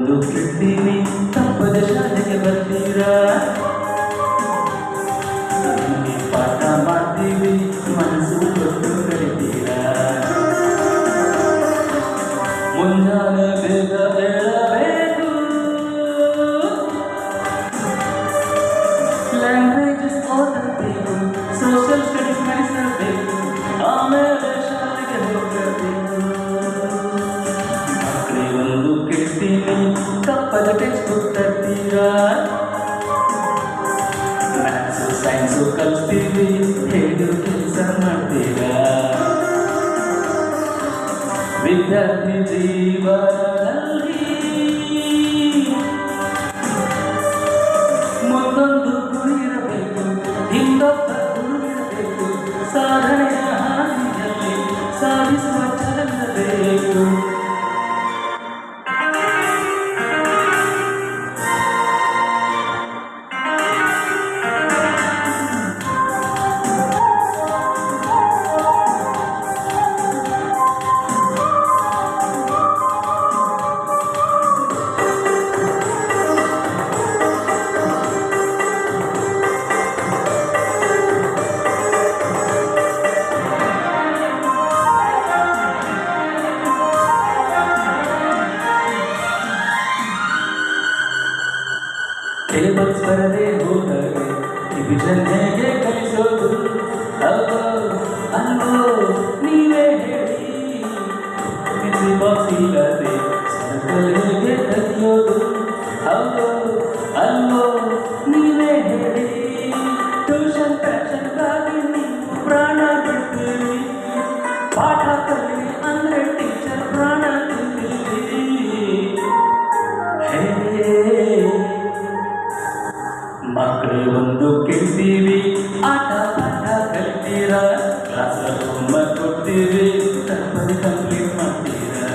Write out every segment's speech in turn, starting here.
ದುಃಖಿಸ್ತೀನಿ ತಪ್ಪದ ಶಾಲೆಗೆ ಬರ್ತೀರಾ ಪಾಠ ಮಾಡ್ತೀವಿ ಮನಸ್ಸು ಕೊಟ್ಟು ಕರಿತೀರಾ ಮುಂಜಾನೆ ಬೇಗ ಹೇಳಬೇಕು ಲ್ಯಾಂಗ್ವೇಜಸ್ ಓದಬೇಕು ಸೋಷಿಯಲ್ ಸ್ಟಡೀಸ್ ನಡೆಸಬೇಕು ಆಮೇಲೆ ಶಾಲೆಗೆ ಹೋಗಬೇಕು ಮಕ್ಕಳಿಗೊಂದು ಕೆಡ್ತೀನಿ ತಪ್ಪದ ಟೆಕ್ಸ್ಟ್ ಬುಕ್ ತರ್ತೀರಾ ಮ್ಯಾಥ್ಸು ಸೈನ್ಸು ಕಲಿಸ್ತೀವಿ ಹೇಳು ಕೆಲಸ ಮಾಡ್ತೀರಾ ವಿದ್ಯಾರ್ಥಿ ಜೀವನದಲ್ಲಿ ಮುಂದೊಂದು ಗುರಿಯಿರಬೇಕು ಹಿಂದೊಬ್ಬ ಗುರುವಿರಬೇಕು ಸಾಧನೆಯ ಹಾದಿಯಲ್ಲಿ ಸಾಧಿಸುವ ಛಲವಿರಬೇಕು ಟೇಬಲ್ಸ್ ಬರದೆ ಹೋದರೆ ಡಿವಿಷನ್ ಹೇಗೆ ಕಲಿಸೋದು ಅಲ್ವೋ ಅಲ್ವೋ ನೀವೇ ಹೇಳಿ ಮಿಸಿ ಬಾಕ್ಸ್ ಇಲ್ಲದೆ ಸರ್ಕಲ್ ಹೇಗೆ ಕಲಿಯೋದು ಹೌದು ಅಲ್ವೋ ನೀವೇ ಹೇಳಿ ಟ್ಯೂಷನ್ ಪ್ಯಾಷನ್ಗಾಗಿ ನೀವು ಪ್ರಾಣ ಬಿಡ್ತೀರಿ ಪಾಠ ಕಲಿ ಅಂದರೆ ಟೀಚರ್ ಪ್ರಾಣ ತಿಂತೀರಿ ಮಕ್ಕಳಿಗೊಂದು ಕೇಳ್ತೀವಿ ಆಟ ಪಾಠ ಕಲಿತೀರಾ ಕ್ಲಾಸ್ ಹೋಮ್ವರ್ಕ್ ಕೊಡ್ತೀವಿ ತಪ್ಪದೆ ಕಂಪ್ಲೀಟ್ ಮಾಡ್ತೀರಾ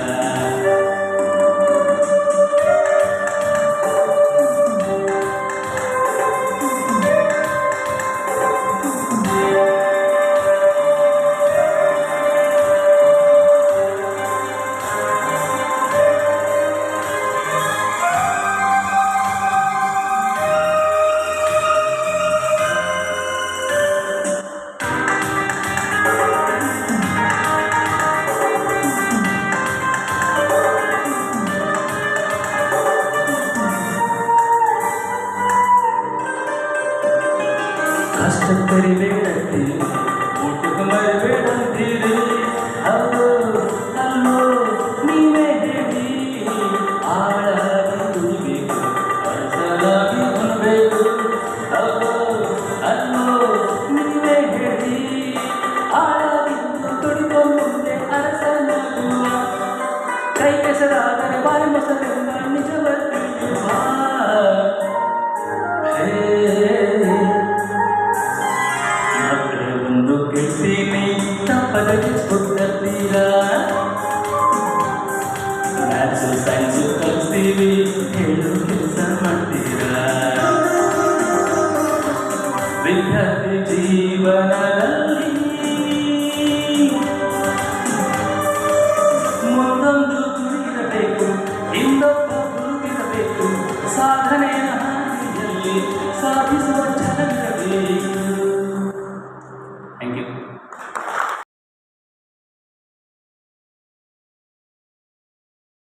ಕಷ್ಟ ಕರಿಬೇಡಂತೀರಿ ಊಟಕ್ಕೆ ಮರಿಬೇಡಂತೀರಿ ಹೌದು ಅಲ್ಲೋ ನೀವೇ ಹೇಳಿ ಆಳಾಗಿ ತುಳಿಬೇಕು ಅರಸಲಾಗಿ ಉಣಬೇಕು ಹೌದು ಅಲ್ಲೋ ನೀವೇ ಹೇಳಿ ಆಳಾಗಿ ತುಳಿಕೊಂಡು ಮುಂದೆ ಅರಸನಾಗುವ ಕೈ ಕೆಸರಾದರೆ ಬಾಯಿ ಮೊಸರೆಂಬ ನಿಜವರ್ತಿ ಮಕ್ಕಳಿಗೊಂದು ಕೇಳ್ತೀನಿ ತಪ್ಪದ ಟೆಕ್ಸ್ಟ್ ಬುಕ್ ತರ್ತೀರಾ ಮ್ಯಾಥ್ಸು ಸೈನ್ಸು ಕಲಿಸ್ತೀವಿ ಹೇಳು ಕೆಲಸ ಮಾಡ್ತೀರಾ ವಿದ್ಯಾರ್ಥಿ ಜೀವನದಲ್ಲಿ ಮುಂದೊಂದು ಗುರಿಯಿರಬೇಕು ಹಿಂದೊಬ್ಬ ಗುರುವಿರಬೇಕು ಸಾಧನೆಯ ಹಾದಿಯಲ್ಲಿ ಸಾಧಿಸುವ ಛಲವಿರಬೇಕು